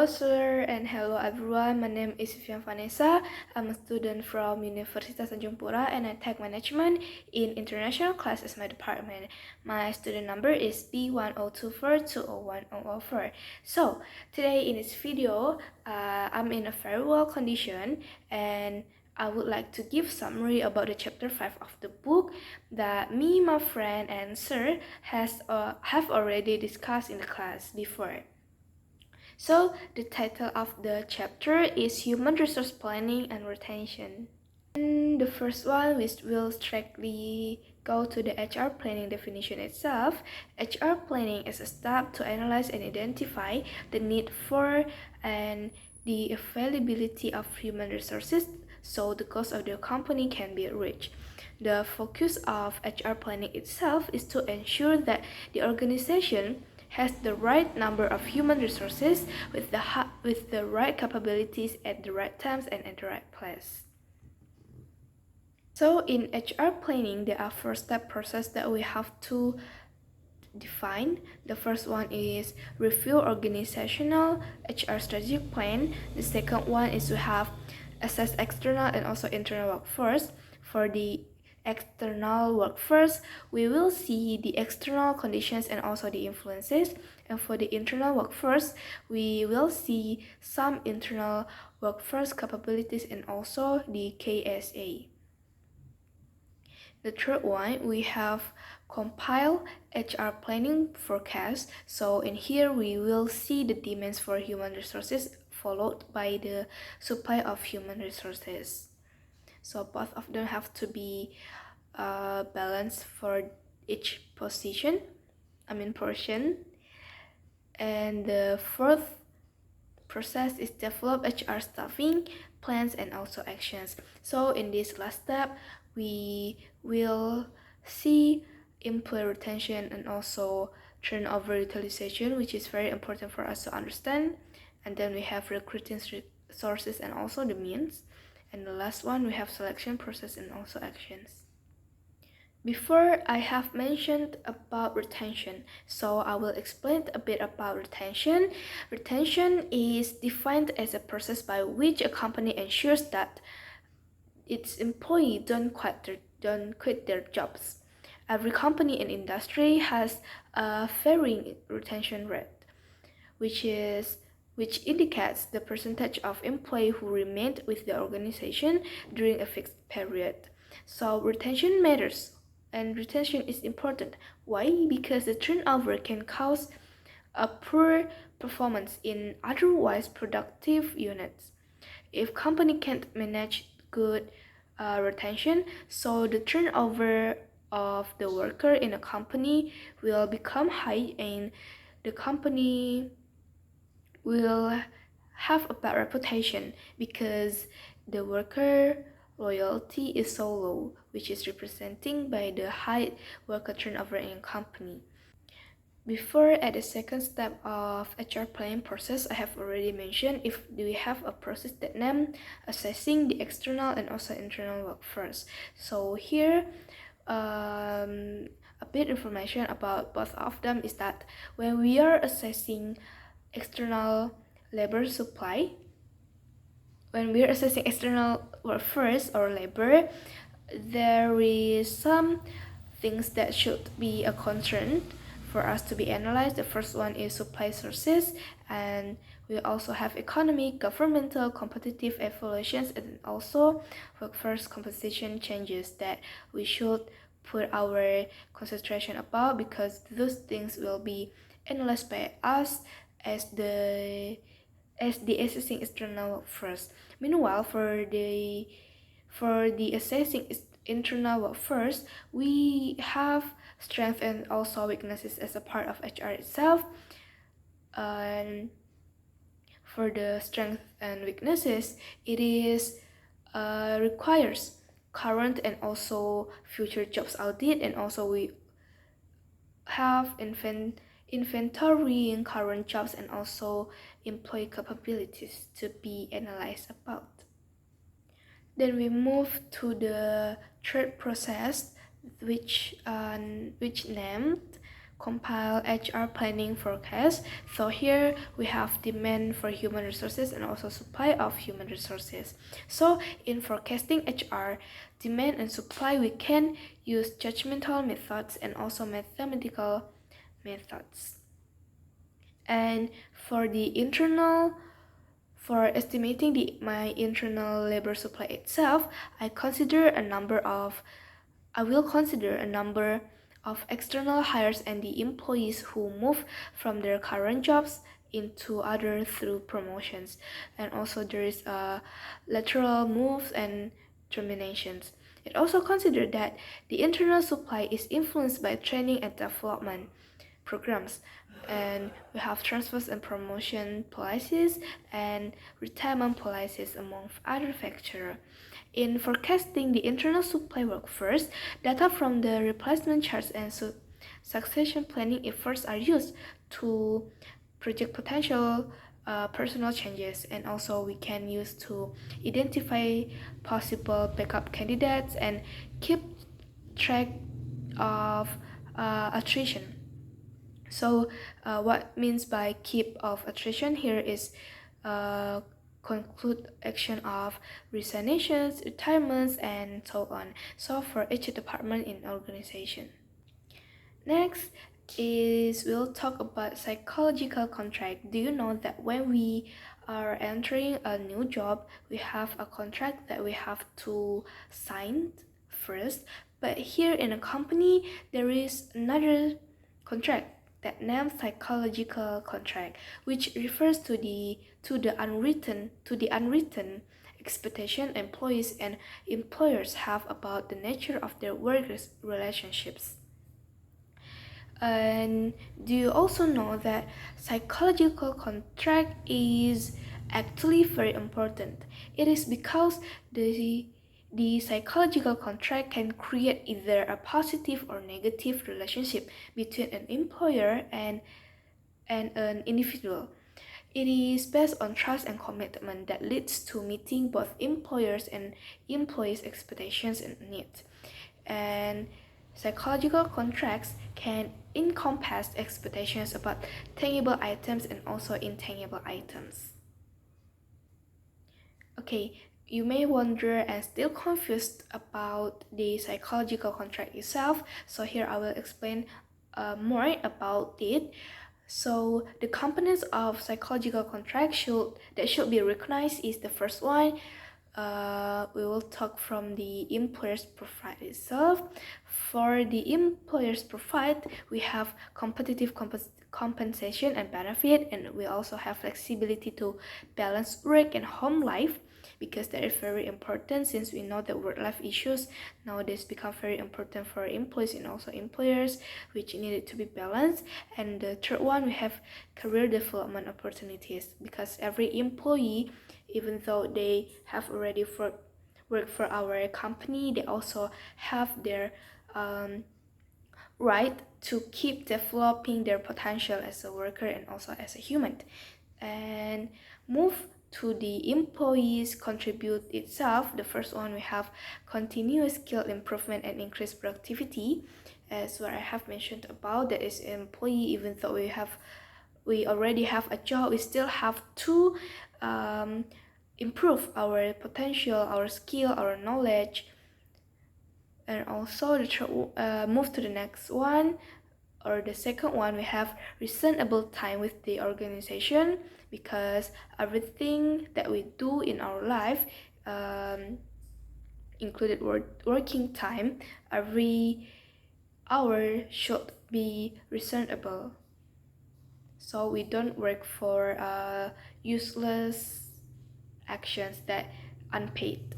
sir, and hello everyone. My name is Vivian Vanesa. I'm a student from Universitas Tanjung Pura and I take management in international class as my department. My student number is B1024201004. So today in this video, I'm in a very well condition and I would like to give summary about the chapter 5 of the book that me, my friend, and sir have already discussed in the class before. So the title of the chapter is Human Resource Planning and Retention. And the first one, which will strictly go to the HR planning definition itself. HR planning is a step to analyze and identify the need for and the availability of human resources so the goals of the company can be reached. The focus of HR planning itself is to ensure that the organization has the right number of human resources with the right capabilities at the right times and at the right place. So in HR planning, there are four-step process that we have to define. The first one is review organizational HR strategic plan. The second one is to have assess external and also internal workforce. For the external workforce, we will see the external conditions and also the influences. And for the internal workforce, we will see some internal workforce capabilities and also the KSA. The third one, we have compile HR planning forecast. So in here, we will see the demands for human resources followed by the supply of human resources. So both of them have to be balanced for each portion. And the fourth process is develop HR staffing plans and also actions. So in this last step, we will see employee retention and also turnover utilization, which is very important for us to understand. And then we have recruiting sources and also the means. And the last one, we have selection process and also actions. Before, I have mentioned about retention, so I will explain a bit about retention. Retention is defined as a process by which a company ensures that its employees don't quit their jobs. Every company and industry has a varying retention rate, which indicates the percentage of employees who remained with the organization during a fixed period. So retention matters. And retention is important. Why? Because the turnover can cause a poor performance in otherwise productive units. If company can't manage good retention, so the turnover of the worker in a company will become high and the company will have a bad reputation because the worker loyalty is so low, which is representing by the high worker turnover in a company. Before, at the second step of HR planning process, I have already mentioned if we have a process that named assessing the external and also internal workforce. So here, a bit information about both of them is that when we are assessing external labor supply, when we're assessing external workforce or labor, there is some things that should be a concern for us to be analyzed. The first one is supply sources, and we also have economic, governmental, competitive evaluations, and also workforce composition changes that we should put our concentration about because those things will be analyzed by us as the assessing external workforce. Meanwhile, for the assessing internal workforce, we have strengths and also weaknesses as a part of HR itself. And for the strengths and weaknesses, it is requires current and also future jobs audit, and also we have inventory in current jobs and also employee capabilities to be analyzed about. Then we move to the third process, which named compile HR planning forecast. So here we have demand for human resources and also supply of human resources. So in forecasting HR demand and supply, we can use judgmental methods and also mathematical methods. And for estimating my internal labor supply itself, I will consider a number of external hires and the employees who move from their current jobs into other through promotions. And also there is lateral moves and terminations. It also considered that the internal supply is influenced by training and development programs, and we have transfers and promotion policies and retirement policies among other factors. In forecasting the internal supply workforce, data from the replacement charts and succession planning efforts are used to project potential personal changes, and also we can use to identify possible backup candidates and keep track of attrition. So what means by keep of attrition here is conclude action of resignations, retirements, and so on. So for each department in organization. Next is we'll talk about psychological contract. Do you know that when we are entering a new job, we have a contract that we have to sign first? But here in a company, there is another contract that named psychological contract, which refers to the unwritten expectation employees and employers have about the nature of their work relationships. And do you also know that psychological contract is actually very important? It is because the psychological contract can create either a positive or negative relationship between an employer and an individual. It is based on trust and commitment that leads to meeting both employers and employees' expectations and needs. And psychological contracts can encompass expectations about tangible items and also intangible items. Okay, you may wonder and still confused about the psychological contract itself, so here I will explain more about it. So the components of psychological contract that should be recognized is the first one. We will talk from the employer's profile itself. For the employer's profile, we have competitive compensation and benefit, and we also have flexibility to balance work and home life, because that is very important, since we know that work-life issues nowadays become very important for employees and also employers, which needed to be balanced. And the third one, we have career development opportunities, because every employee, even though they have already worked for our company, they also have their right to keep developing their potential as a worker and also as a human. And move to the employees contribute itself. The first one, we have continuous skill improvement and increased productivity. As what I have mentioned about, that is employee, even though we already have a job, we still have to improve our potential, our skill, our knowledge. And also move to the next one, or the second one, we have reasonable time with the organization, because everything that we do in our life, included working time, every hour should be reasonable, so we don't work for useless actions that unpaid.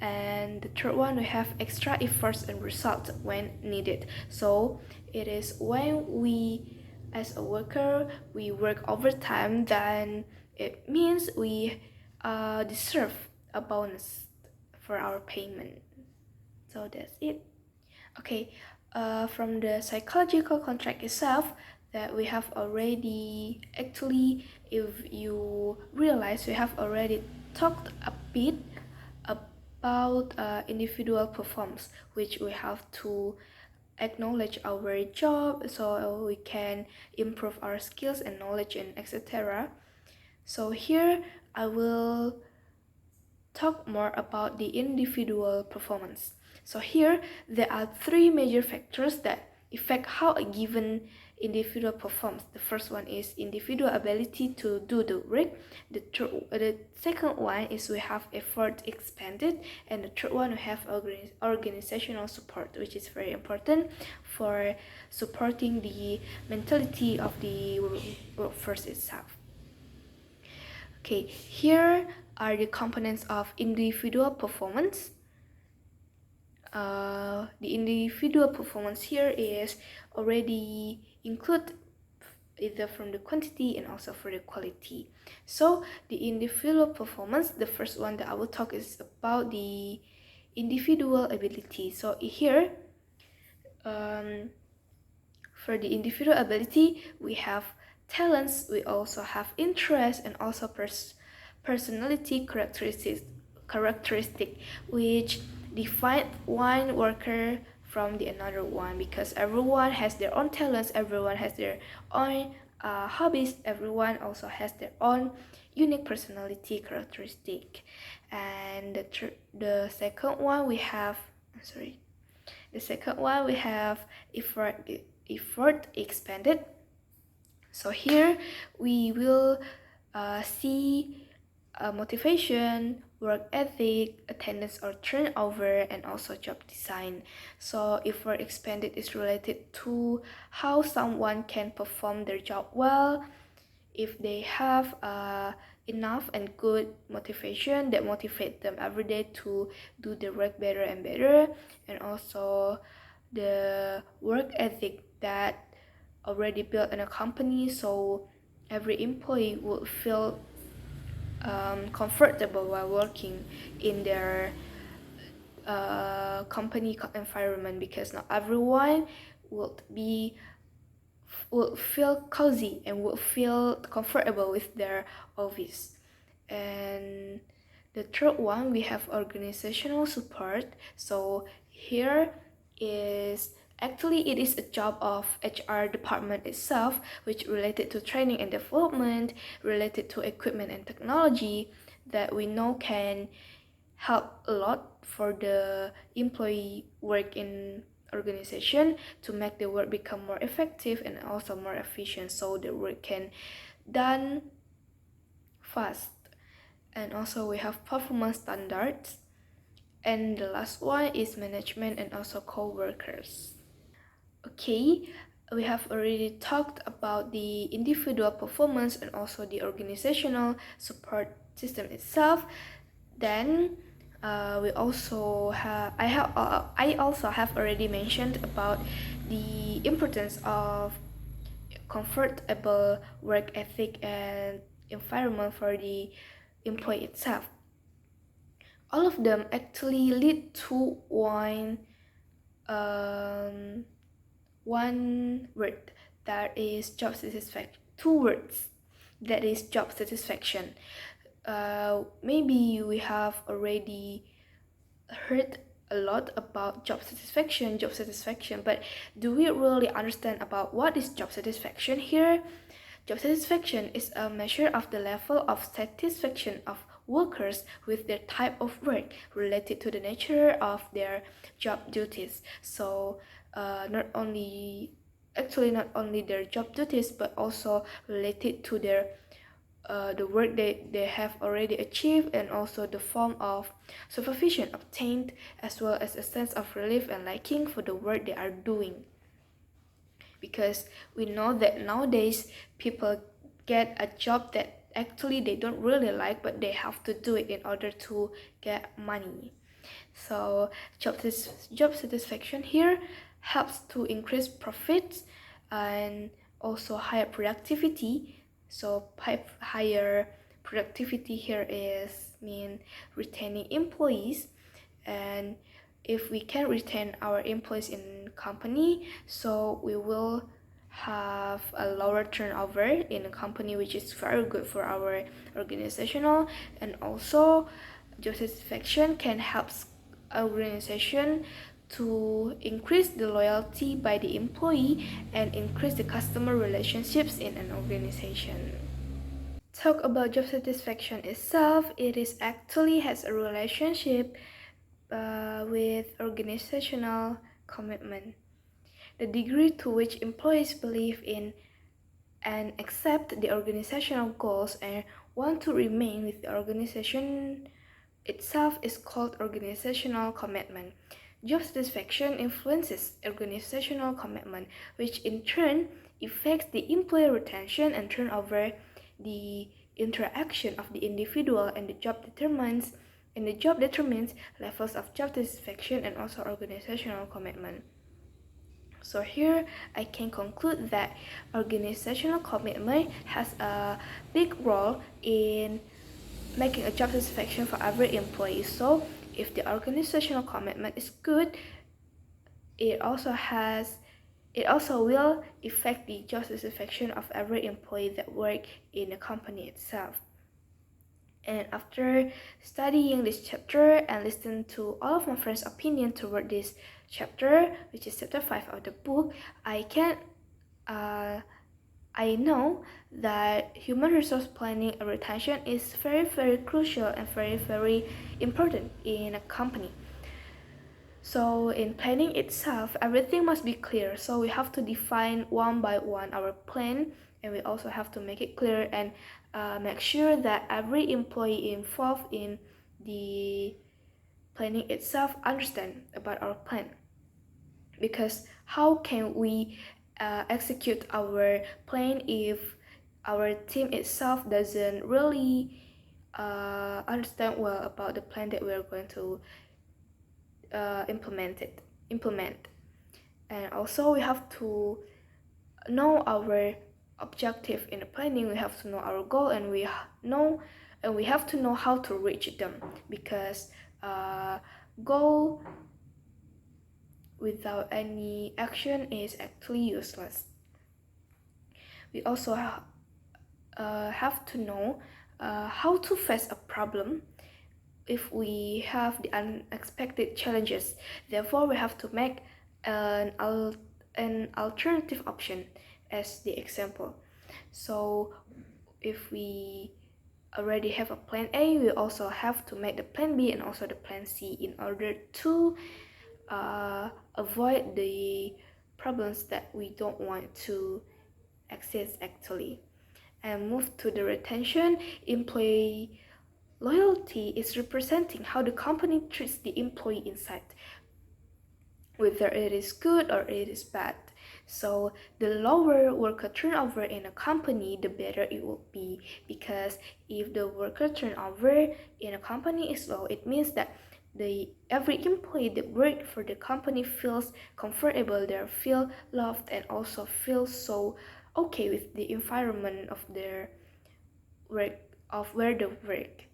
And the third one, we have extra efforts and results when needed. So it is when we, as a worker, we work overtime, then it means we deserve a bonus for our payment. So that's it. Okay, from the psychological contract itself, that we have already, actually, if you realize, we have already talked a bit about individual performance, which we have to acknowledge our job, so we can improve our skills and knowledge and etc. So here I will talk more about the individual performance. So here there are three major factors that affect how a given individual performs. The first one is individual ability to do the work. The second one is we have effort expended, and the third one we have organizational support, which is very important for supporting the mentality of the workforce itself. Okay, here are the components of individual performance. The individual performance here is already include either from the quantity and also for the quality. So the individual performance, the first one that I will talk is about the individual ability. So here, for the individual ability, we have talents, we also have interests, and also personality characteristic which define one worker from the another one, because everyone has their own talents, everyone has their own hobbies, everyone also has their own unique personality characteristic. And the second one we have effort expended. So here we will see motivation, work ethic, attendance or turnover, and also job design. So effort expended is related to how someone can perform their job well, if they have enough and good motivation that motivate them every day to do their work better and better, and also the work ethic that already built in a company, so every employee will feel comfortable while working in their company environment, because not everyone will feel cozy and will feel comfortable with their office. And the third one we have organizational support. So here is actually it is a job of HR department itself, which related to training and development, related to equipment and technology that we know can help a lot for the employee work in organization to make the work become more effective and also more efficient, so the work can done fast. And also we have performance standards, and the last one is management and also co-workers. Okay, we have already talked about the individual performance and also the organizational support system itself. Then I also have already mentioned about the importance of comfortable work ethic and environment for the employee itself. All of them actually lead to one word, that is job satisfaction. Two words, that is job satisfaction. Maybe we have already heard a lot about job satisfaction, but do we really understand about what is job satisfaction here? Job satisfaction is a measure of the level of satisfaction of workers with their type of work related to the nature of their job duties. So not only their job duties, but also related to their the work they have already achieved, and also the form of supervision obtained, as well as a sense of relief and liking for the work they are doing. Because we know that nowadays people get a job that actually they don't really like, but they have to do it in order to get money. So job satisfaction here helps to increase profits and also higher productivity. So higher productivity here is mean retaining employees, and if we can retain our employees in company, so we will have a lower turnover in a company, which is very good for our organizational. And also job satisfaction can help organization to increase the loyalty by the employee and increase the customer relationships in an organization. Talk about job satisfaction itself, it is actually has a relationship with organizational commitment. The degree to which employees believe in and accept the organizational goals and want to remain with the organization itself is called organizational commitment. Job satisfaction influences organizational commitment, which in turn affects the employee retention and turnover. The interaction of the individual and the job determines levels of job satisfaction and also organizational commitment. So here I can conclude that organizational commitment has a big role in making a job satisfaction for every employee. So if the organizational commitment is good, it also will affect the job satisfaction of every employee that work in the company itself. And after studying this chapter and listening to all of my friends' opinion toward this chapter, which is chapter 5 of the book, I know that human resource planning and retention is very, very crucial and very, very important in a company. So in planning itself, everything must be clear. So we have to define one by one our plan, and we also have to make it clear and make sure that every employee involved in the planning itself understand about our plan. Because how can we execute our plan if our team itself doesn't really understand well about the plan that we are going to implement. And also we have to know our objective in the planning. We have to know our goal, and we have to know how to reach them, because goal without any action is actually useless. We also have to know how to face a problem if we have the unexpected challenges. Therefore, we have to make an alternative option as the example. So if we already have a plan A, we also have to make the plan B and also the plan C in order to avoid the problems that we don't want to exist actually. And move to the retention. Employee loyalty is representing how the company treats the employee inside, whether it is good or it is bad. So the lower worker turnover in a company, the better it will be, because if the worker turnover in a company is low, it means that every employee that worked for the company feels comfortable, they feel loved, and also feel so okay with the environment of their work, of where they work.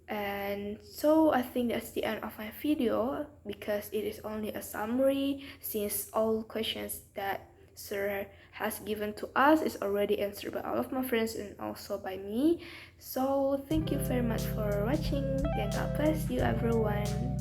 And so I think that's the end of my video, because it is only a summary, since all questions that sir has given to us is already answered by all of my friends and also by me. So thank you very much for watching, and God bless you everyone.